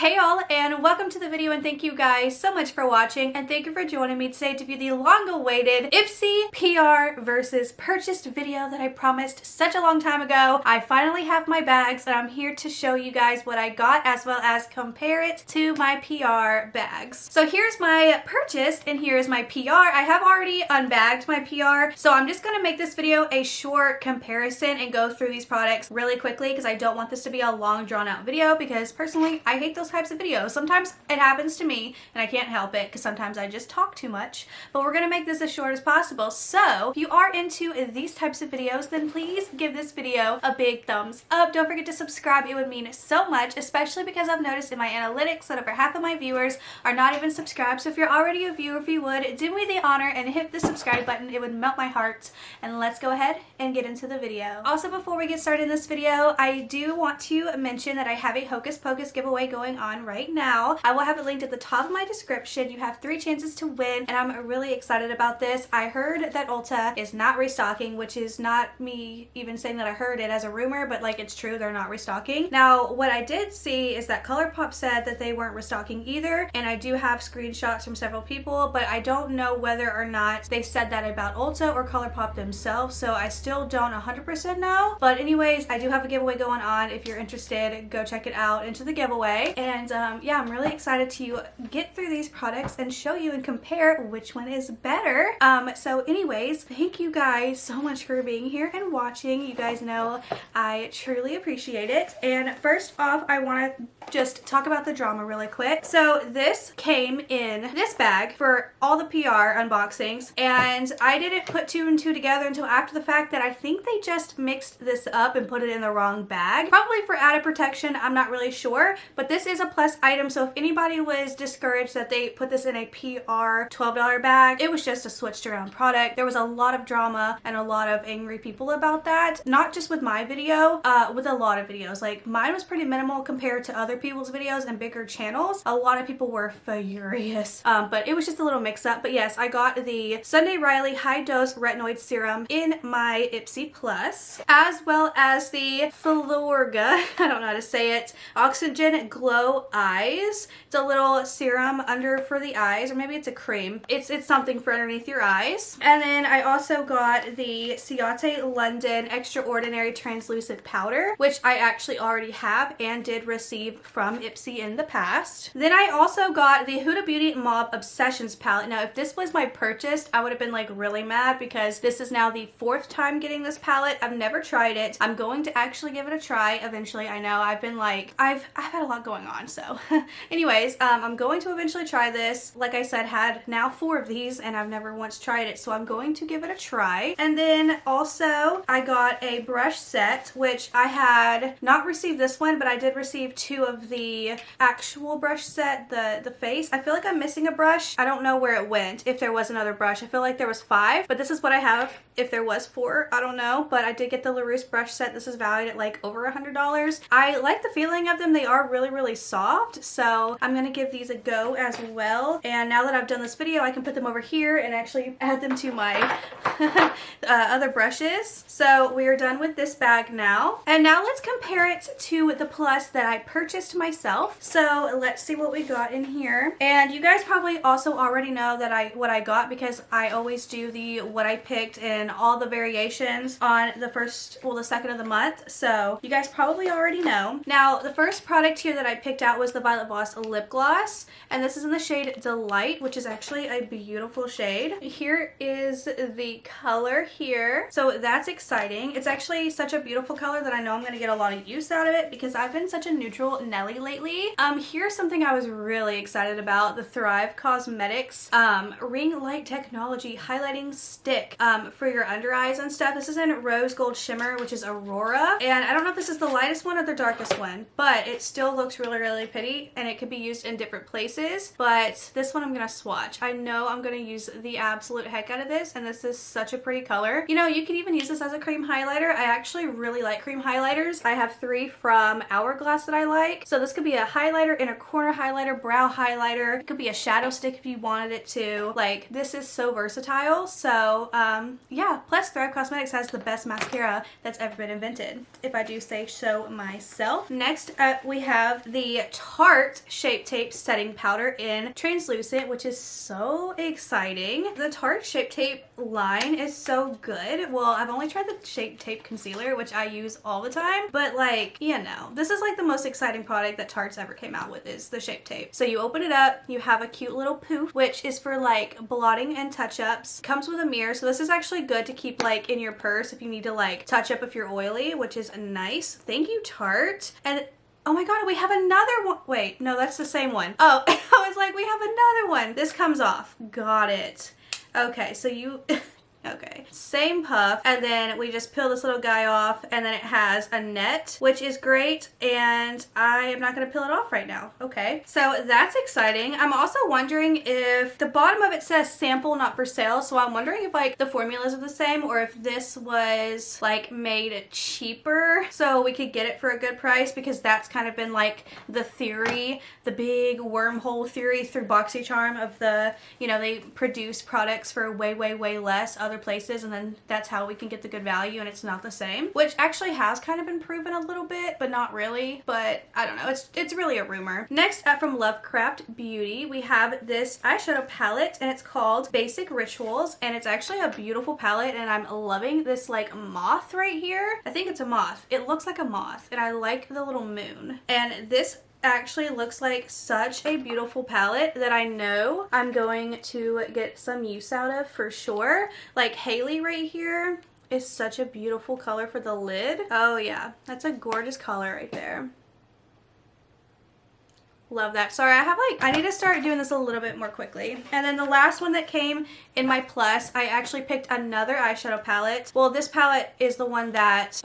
Hey all, and welcome to the video, and thank you guys so much for watching, and thank you for joining me today to view the long-awaited Ipsy PR versus purchased video that I promised such a long time ago. I finally have my bags, and I'm here to show you guys what I got as well as compare it to my PR bags. So here's my purchase and here's my PR. I have already unbagged my PR, so I'm just gonna make this video a short comparison and go through these products really quickly because I don't want this to be a long drawn-out video because personally I hate those types of videos. Sometimes it happens to me and I can't help it because sometimes I just talk too much, but we're gonna make this as short as possible. So if you are into these types of videos, then please give this video a big thumbs up. Don't forget to subscribe. It would mean so much, especially because I've noticed in my analytics that over half of my viewers are not even subscribed. So if you're already a viewer, if you would do me the honor and hit the subscribe button, it would melt my heart. And let's go ahead and get into the video. Also, before we get started in this video, I do want to mention that I have a Hocus Pocus giveaway going on right now. I will have it linked at the top of my description. You have 3 chances to win, and I'm really excited about this. I heard that Ulta is not restocking, which is not me even saying that I heard it as a rumor, but like it's true, they're not restocking. Now, what I did see is that ColourPop said that they weren't restocking either, and I do have screenshots from several people, but I don't know whether or not they said that about Ulta or ColourPop themselves, so I still don't 100% know. But anyways, I do have a giveaway going on. If you're interested, go check it out into the giveaway. And yeah, I'm really excited to get through these products and show you and compare which one is better. So anyways, thank you guys so much for being here and watching. You guys know I truly appreciate it. And first off, I want to just talk about the drama really quick. So this came in this bag for all the PR unboxings, and I didn't put 2 and 2 together until after the fact that I think they just mixed this up and put it in the wrong bag. Probably for added protection, I'm not really sure, but this is a plus item, so if anybody was discouraged that they put this in a PR $12 bag, it was just a switched around product. There was a lot of drama and a lot of angry people about that, not just with my video, with a lot of videos. Like mine was pretty minimal compared to other people's videos and bigger channels. A lot of people were furious, but it was just a little mix up. But yes, I got the Sunday Riley High Dose Retinoid Serum in my Ipsy Plus, as well as the Florga, I don't know how to say it, Oxygen Glow Eyes. It's a little serum under for the eyes, or maybe it's a cream. It's something for underneath your eyes. And then I also got the Ciate London Extraordinary Translucent Powder, which I actually already have and did receive from Ipsy in the past. Then I also got the Huda Beauty Mauve Obsessions palette. Now, if this was my purchase, I would have been like really mad because this is now the 4th time getting this palette. I've never tried it. I'm going to actually give it a try eventually. I know I've been like, I've had a lot going on, so anyways, I'm going to eventually try this. Like I said, had now 4 of these and I've never once tried it, so I'm going to give it a try. And then also I got a brush set, which I had not received this one, but I did receive 2 of the actual brush set, the face. I feel like I'm missing a brush. I don't know where it went, if there was another brush. I feel like there was 5, but this is what I have. If there was 4, I don't know, but I did get the LaRousse brush set. This is valued at like over $100. I like the feeling of them. They are really soft, so I'm gonna give these a go as well. And now that I've done this video, I can put them over here and actually add them to my other brushes. So we are done with this bag now, and now let's compare it to the Plus that I purchased myself. So let's see what we got in here. And you guys probably also already know that what I got, because I always do the what I picked in all the variations on the first, well, the second of the month, so you guys probably already know. Now, the first product here that I picked out was the Violet Voss lip gloss, and this is in the shade Delight, which is actually a beautiful shade. Here is the color here, so that's exciting. It's actually such a beautiful color that I know I'm going to get a lot of use out of it because I've been such a neutral Nelly lately. Here's something I was really excited about, the Thrive Cosmetics Ring Light Technology Highlighting Stick for your under eyes and stuff. This is in Rose Gold Shimmer, which is Aurora, and I don't know if this is the lightest one or the darkest one, but it still looks really pretty, and it could be used in different places. But this one I'm gonna swatch. I know I'm gonna use the absolute heck out of this, and this is such a pretty color. You know, you could even use this as a cream highlighter. I actually really like cream highlighters. I have 3 from Hourglass that I like, so this could be a highlighter, inner corner highlighter, brow highlighter. It could be a shadow stick if you wanted it to. Like, this is so versatile. So yeah, plus Thrive Cosmetics has the best mascara that's ever been invented, if I do say so myself. Next up we have the the Tarte Shape Tape Setting Powder in Translucent, which is so exciting. The Tarte Shape Tape line is so good. Well, I've only tried the Shape Tape Concealer, which I use all the time, but like, you know, this is like the most exciting product that Tarte's ever came out with is the Shape Tape. So you open it up, you have a cute little poof, which is for like blotting and touch-ups. Comes with a mirror, so this is actually good to keep like in your purse if you need to like touch up if you're oily, which is nice. Thank you, Tarte. And oh my god, we have another one. Wait, no, that's the same one. Oh, I was like, we have another one. This comes off. Got it. Okay, so you... Okay, same puff, and then we just peel this little guy off, and then it has a net, which is great, and I am not going to peel it off right now. Okay, so that's exciting. I'm also wondering if the bottom of it says sample, not for sale, so I'm wondering if like the formulas are the same, or if this was like made cheaper so we could get it for a good price, because that's kind of been like the theory, the big wormhole theory through BoxyCharm of the, you know, they produce products for way less other places, and then that's how we can get the good value, and it's not the same, which actually has kind of been proven a little bit, but not really. But I don't know, it's really a rumor. Next up from Lovecraft Beauty, we have this eyeshadow palette, and it's called Basic Rituals, and it's actually a beautiful palette, and I'm loving this like moth right here. I think it's a moth. It looks like a moth, and I like the little moon. And this actually looks like such a beautiful palette that I know I'm going to get some use out of for sure. Like Haley right here is such a beautiful color for the lid. Oh yeah, that's a gorgeous color right there. Love that. Sorry, I need to start doing this a little bit more quickly. And then the last one that came in my plus, I actually picked another eyeshadow palette. Well, this palette is the one that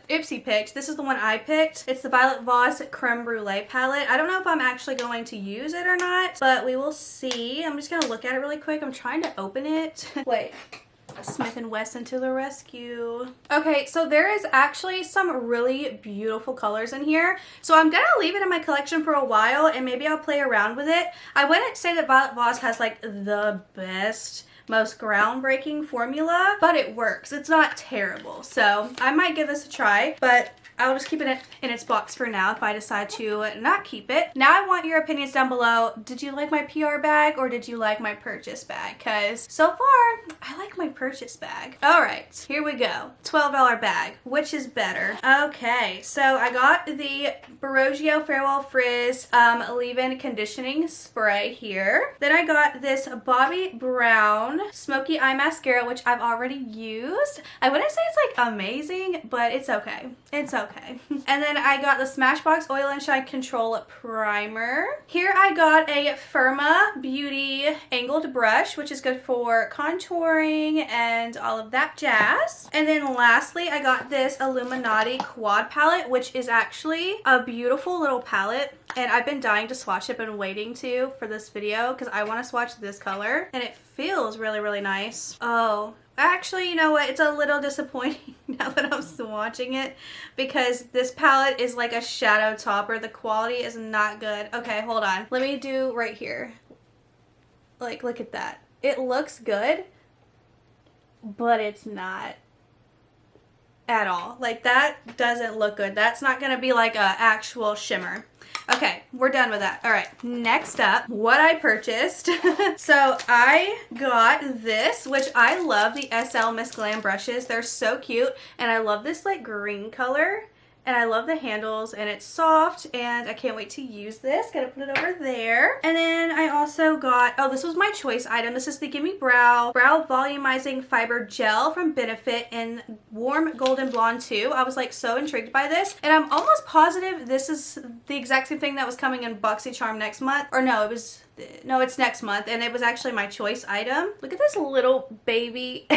Ipsy picked. This is the one I picked. It's the Violet Voss Creme Brulee palette. I don't know if I'm actually going to use it or not, but we will see. I'm just gonna look at it really quick. I'm trying to open it. Wait. Smith & Wesson to the rescue. Okay, so there is actually some really beautiful colors in here. So I'm gonna leave it in my collection for a while, and maybe I'll play around with it. I wouldn't say that Violet Voss has like the best, most groundbreaking formula, but it works. It's not terrible. So I might give this a try, but I'll just keep it in its box for now if I decide to not keep it. Now I want your opinions down below. Did you like my PR bag or did you like my purchase bag? Because so far, I like my purchase bag. All right, here we go. $12 bag. Which is better? Okay, so I got the Baroggio Farewell Frizz leave-in conditioning spray here. Then I got this Bobbi Brown Smoky Eye Mascara, which I've already used. I wouldn't say it's like amazing, but it's okay. It's okay. And then I got the Smashbox Oil and Shine Control Primer. Here I got a Firma Beauty Angled Brush, which is good for contouring and all of that jazz. And then lastly, I got this Illuminati Quad Palette, which is actually a beautiful little palette. And I've been dying to swatch it, been waiting to for this video because I want to swatch this color. And it feels really nice. Oh. Actually, you know what? It's a little disappointing now that I'm swatching it because this palette is like a shadow topper. The quality is not good. Okay, hold on. Let me do right here. Like, look at that. It looks good, but it's not at all. Like, that doesn't look good. That's not going to be like a actual shimmer. Okay, we're done with that. All right, next up, what I purchased. So I got this, which I love the SL Miss Glam brushes. They're so cute, and I love this like green color. And I love the handles, and it's soft, and I can't wait to use this. Gotta put it over there. And then I also got, oh, this was my choice item. This is the Gimme Brow Volumizing Fiber Gel from Benefit in Warm Golden Blonde 2. I was like so intrigued by this, and I'm almost positive this is the exact same thing that was coming in BoxyCharm next month. Or no, it's next month, and it was actually my choice item. Look at this little baby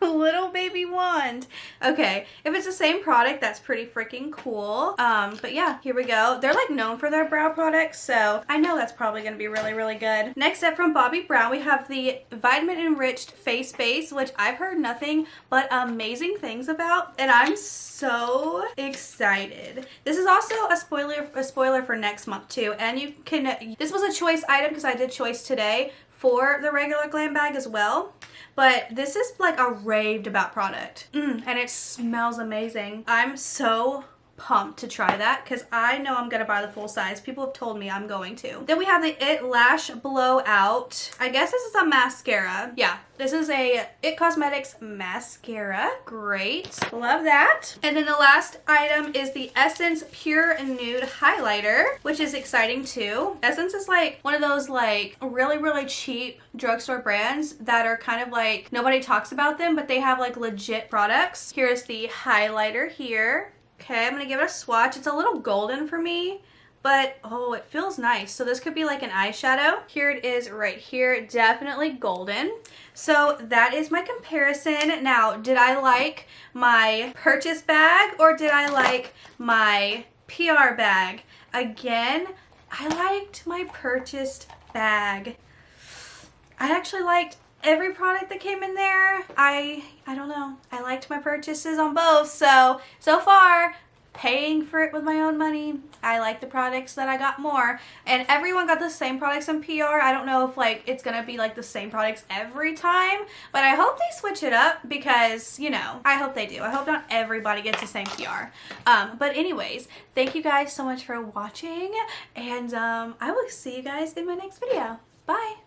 little baby wand. Okay, if it's the same product, that's pretty freaking cool. But yeah, here we go. They're like known for their brow products, so I know that's probably gonna be really good. Next up from Bobbi Brown, we have the Vitamin Enriched Face Base, which I've heard nothing but amazing things about, and I'm so excited. This is also a spoiler for next month too, and you can, this was a choice item because I did choice today for the regular glam bag as well. But this is like a raved about product. And it smells amazing. I'm so pumped to try that because I know I'm gonna buy the full size. People have told me I'm going to. Then we have the It Lash Blowout. I guess this is a mascara. Yeah, this is a It Cosmetics mascara. Great, love that. And then the last item is the Essence Pure Nude Highlighter, which is exciting too. Essence is like one of those like really cheap drugstore brands that are kind of like nobody talks about them, but they have like legit products. Here's the highlighter here. Okay, I'm gonna give it a swatch. It's a little golden for me, but oh, it feels nice. So this could be like an eyeshadow. Here it is right here, definitely golden. So that is my comparison. Now, did I like my purchase bag or did I like my PR bag? Again, I liked my purchased bag. I actually liked every product that came in there. I don't know. I liked my purchases on both. So far, paying for it with my own money, I like the products that I got more. And everyone got the same products in PR. I don't know if like it's gonna be like the same products every time, but I hope they switch it up because, you know, I hope they do. I hope not everybody gets the same PR. But anyways, thank you guys so much for watching, and I will see you guys in my next video. Bye.